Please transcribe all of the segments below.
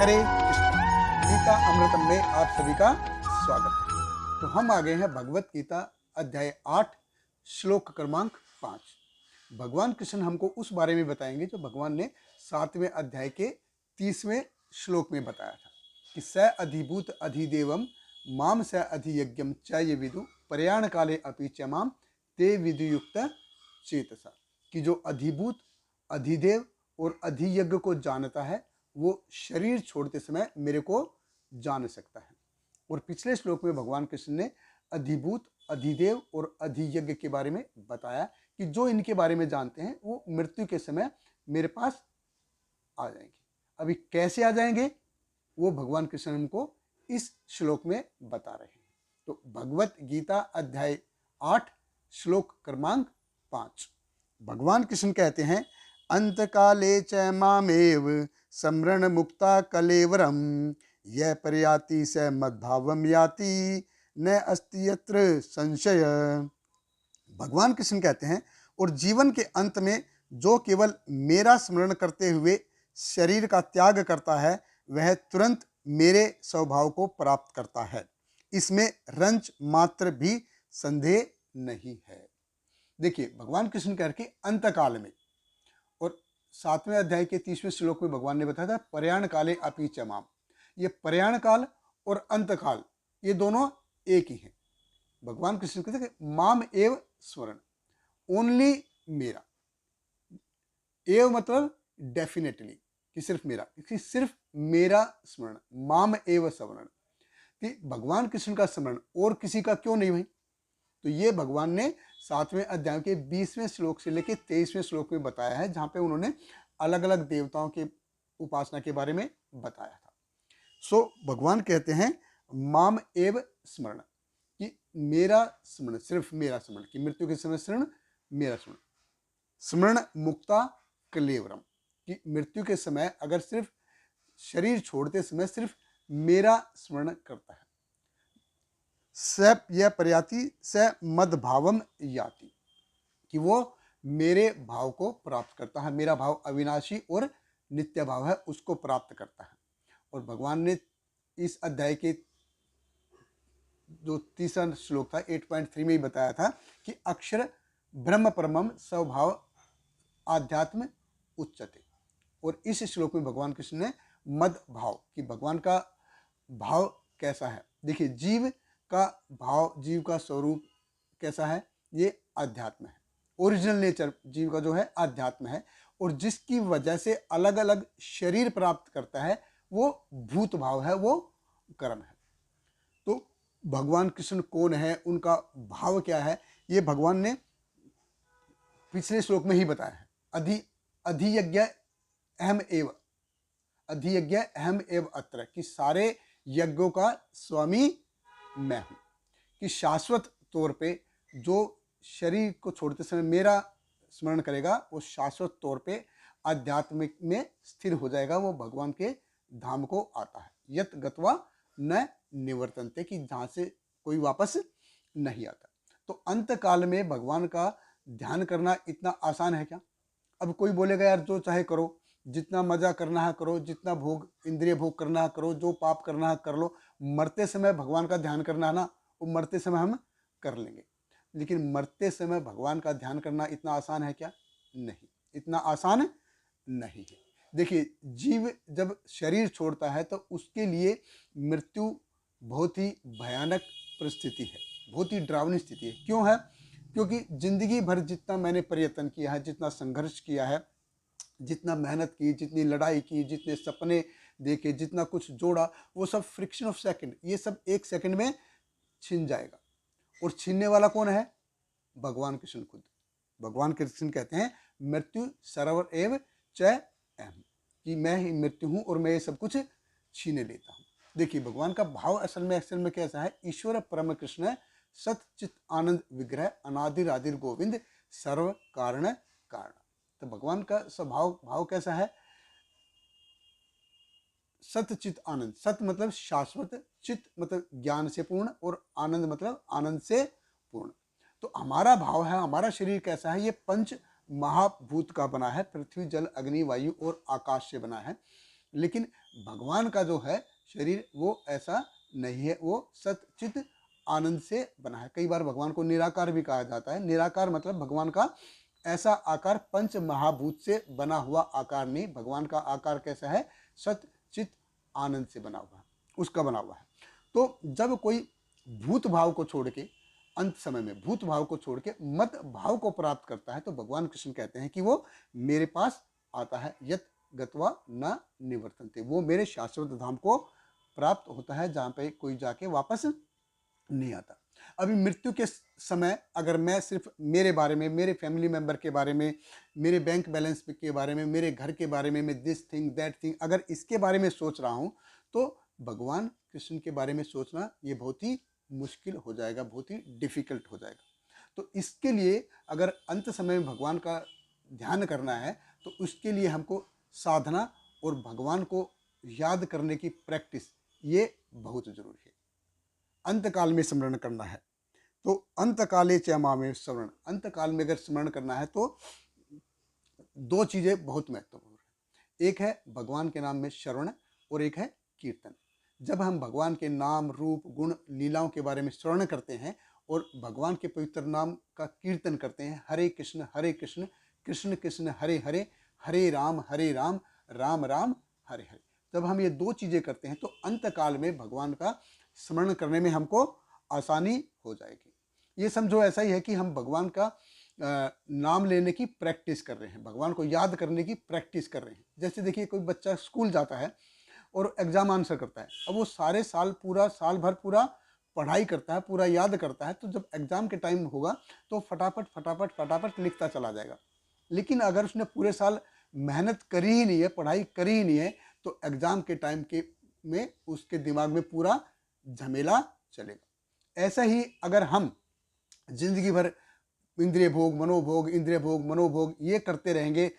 हरे कृष्ण। गीता अमृतम में आप सभी का स्वागत है। तो हम आ गए हैं भगवत गीता अध्याय 8 श्लोक क्रमांक 5। भगवान कृष्ण हमको उस बारे में बताएंगे जो भगवान ने 7वें अध्याय के 30वें श्लोक में बताया था कि स अधिभूत अधिदेवम माम स अधियज्ञम च ये विदु प्रयाण काले अपि च माम ते विदुयुक्त चेतसा, कि जो अधिभूत अधिदेव और अधियज्ञ को जानता है वो शरीर छोड़ते समय मेरे को जान सकता है। और पिछले श्लोक में भगवान कृष्ण ने अधिभूत अधिदेव और अधियज्ञ के बारे में बताया कि जो इनके बारे में जानते हैं वो मृत्यु के समय मेरे पास आ जाएंगे। अभी कैसे आ जाएंगे वो भगवान कृष्ण हमको इस श्लोक में बता रहे हैं। तो भगवत गीता अध्याय 8 श्लोक क्रमांक 5 भगवान कृष्ण कहते हैं, अंत काले च मामेव स्मरण मुक्ता कलेवरम यह प्रयाति स मद्भावम याति न अस्ति यत्र संशय। भगवान कृष्ण कहते हैं, और जीवन के अंत में जो केवल मेरा स्मरण करते हुए शरीर का त्याग करता है वह तुरंत मेरे स्वभाव को प्राप्त करता है, इसमें रंच मात्र भी संदेह नहीं है। देखिए भगवान कृष्ण कह रहे अंत काल में, और 7वें अध्याय के 30वें श्लोक में भगवान ने बताया था प्रयाण काले अपि च माम। ये प्रयाण काल और अंत काल ये दोनों एक ही हैं। भगवान कृष्ण कहते हैं माम एव स्वर्ण, ओनली मेरा। एव मतलब डेफिनेटली, कि सिर्फ मेरा, कि सिर्फ मेरा स्मरण, माम एव स्वर्ण, कि भगवान कृष्ण का स्मरण और किसी का क्यों नहीं भाई। तो ये भगवान ने 7वें अध्याय के 20वें श्लोक से लेकर 23वें श्लोक में बताया है, जहां पे उन्होंने अलग अलग देवताओं के उपासना के बारे में बताया था। सो भगवान कहते हैं माम एव स्मरण, कि मेरा स्मरण, सिर्फ मेरा स्मरण, कि मृत्यु के समय स्मरण मेरा स्मरण। स्मरण मुक्ता कलेवरम, कि मृत्यु के समय अगर सिर्फ शरीर छोड़ते समय सिर्फ मेरा स्मरण करता है। स यह प्रयाति स मद भावम याति, कि वो मेरे भाव को प्राप्त करता है, मेरा भाव अविनाशी और नित्य भाव है उसको प्राप्त करता है। और भगवान ने इस अध्याय के जो तीसरा श्लोक था 8.3 में ही बताया था कि अक्षर ब्रह्म परमम स्वभाव आध्यात्म उच्चते। और इस श्लोक में भगवान कृष्ण ने मद भाव, कि भगवान का भाव कैसा है। देखिए जीव का भाव, जीव का स्वरूप कैसा है, ये आध्यात्म है। ओरिजिनल नेचर जीव का जो है आध्यात्म है, और जिसकी वजह से अलग अलग शरीर प्राप्त करता है वो भूत भाव है, वो कर्म है। तो भगवान कृष्ण कौन है, उनका भाव क्या है, ये भगवान ने पिछले श्लोक में ही बताया है। अधियज्ञ अहम एव, अधियज्ञ अहम एव अत्र, कि सारे यज्ञों का स्वामी मैं हूं, कि शाश्वत तौर पे जो शरीर को छोड़ते समय मेरा स्मरण करेगा वो शाश्वत तौर पे आध्यात्मिक में स्थिर हो जाएगा, वो भगवान के धाम को आता है। यत गत्वा न निवर्तन्ते, कि जहां से कोई वापस नहीं आता। तो अंत काल में भगवान का ध्यान करना इतना आसान है क्या। अब कोई बोलेगा यार जो चाहे करो, जितना मजा करना है करो, जितना भोग इंद्रिय भोग करना है करो, जो पाप करना है कर लो, मरते समय भगवान का ध्यान करना है ना, वो मरते समय हम कर लेंगे। लेकिन मरते समय भगवान का ध्यान करना इतना आसान है क्या, नहीं, इतना आसान नहीं है। देखिए जीव जब शरीर छोड़ता है तो उसके लिए मृत्यु बहुत ही भयानक परिस्थिति है, बहुत ही डरावनी स्थिति है। क्यों है, क्योंकि जिंदगी भर जितना मैंने प्रयत्न किया है, जितना संघर्ष किया है, जितना मेहनत की, जितनी लड़ाई की, जितने सपने देखे, जितना कुछ जोड़ा, वो सब फ्रिक्शन ऑफ सेकंड, ये सब एक सेकंड में छिन जाएगा। और छीनने वाला कौन है, भगवान कृष्ण खुद। भगवान कृष्ण कहते हैं मृत्यु सर्वर एव च अहम, कि मैं ही मृत्यु हूं और मैं ये सब कुछ छीने लेता हूं। देखिए भगवान का भाव असल में कैसा है, ईश्वर परम कृष्ण सतचित आनंद विग्रह अनादिर आदिर गोविंद सर्व कारण कारण। तो भगवान का स्वभाव भाव कैसा है, सतचित आनंद, सत मतलब शाश्वत, चित मतलब ज्ञान से पूर्ण, और आनंद मतलब आनंद से पूर्ण। तो हमारा भाव है, हमारा शरीर कैसा है, ये पंच महाभूत का बना है, पृथ्वी जल अग्नि वायु और आकाश से बना है। लेकिन भगवान का जो है शरीर वो ऐसा नहीं है, वो सत चित आनंद से बना है। कई बार भगवान को निराकार भी कहा जाता है। निराकार मतलब भगवान का ऐसा आकार पंच महाभूत से बना हुआ आकार नहीं, भगवान का आकार कैसा है, सत चित आनंद से बना हुआ है, उसका बना हुआ है। तो जब कोई भूत भाव को छोड़ के, अंत समय में भूत भाव को छोड़ के मत भाव को प्राप्त करता है, तो भगवान कृष्ण कहते हैं कि वो मेरे पास आता है, यत गत्वा न निवर्तन्ते, वो मेरे शाश्वत धाम को प्राप्त होता है, जहाँ पे कोई जाके वापस नहीं आता। अभी मृत्यु के समय अगर मैं सिर्फ मेरे बारे में, मेरे फैमिली मेंबर के बारे में, मेरे बैंक बैलेंस के बारे में, मेरे घर के बारे में, मैं दिस थिंग दैट थिंग, अगर इसके बारे में सोच रहा हूँ, तो भगवान कृष्ण के बारे में सोचना ये बहुत ही मुश्किल हो जाएगा, बहुत ही डिफिकल्ट हो जाएगा। तो इसके लिए अगर अंत समय में भगवान का ध्यान करना है, तो उसके लिए हमको साधना और भगवान को याद करने की प्रैक्टिस ये बहुत जरूरी है। अंत काल में स्मरण करना है, तो अंत काले च मामे स्मरण, अंत काल में अगर स्मरण करना है तो दो चीजें बहुत महत्वपूर्ण है। एक है भगवान के नाम में श्रवण और एक है कीर्तन। जब हम भगवान के नाम, रूप, गुण, लीलाओं के बारे में श्रवण करते हैं और भगवान के पवित्र नाम का कीर्तन करते हैं, हरे कृष्ण कृष्ण कृष्ण हरे हरे, हरे राम राम राम हरे हरे, जब हम ये दो चीजें करते हैं तो अंत काल में भगवान का स्मरण करने में हमको आसानी हो जाएगी। ये समझो ऐसा ही है कि हम भगवान का नाम लेने की प्रैक्टिस कर रहे हैं, भगवान को याद करने की प्रैक्टिस कर रहे हैं। जैसे देखिए कोई बच्चा स्कूल जाता है और एग्जाम आंसर करता है, अब वो सारे साल पूरा साल भर पूरा पढ़ाई करता है, पूरा याद करता है, तो जब एग्जाम के टाइम होगा तो फटाफट फटाफट फटाफट लिखता चला जाएगा। लेकिन अगर उसने पूरे साल मेहनत करी ही नहीं है, पढ़ाई करी ही नहीं है, तो एग्जाम के टाइम के में उसके दिमाग में पूरा झमेला चलेगा। ऐसा ही अगर हम जिंदगी भर इंद्रिय भोग मनोभोग ये करते रहेंगे,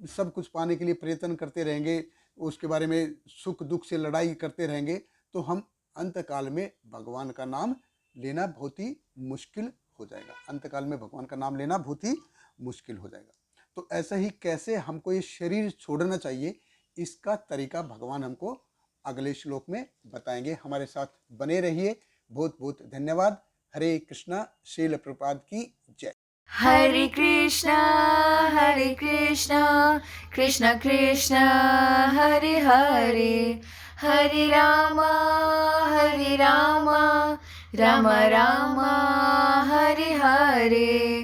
सब कुछ पाने के लिए प्रयत्न करते रहेंगे, उसके बारे में सुख दुख से लड़ाई करते रहेंगे, तो हम अंत काल में भगवान का नाम लेना बहुत ही मुश्किल हो जाएगा। अंत काल में भगवान का नाम लेना बहुत ही मुश्किल हो जाएगा। तो ऐसा ही कैसे हमको ये शरीर छोड़ना चाहिए, इसका तरीका भगवान हमको अगले श्लोक में बताएंगे। हमारे साथ बने रहिए। बहुत बहुत धन्यवाद। हरे कृष्णा। श्रील प्रभुपाद की जय। हरे कृष्णा कृष्ण कृष्ण हरे हरे, हरे राम राम राम हरे हरे।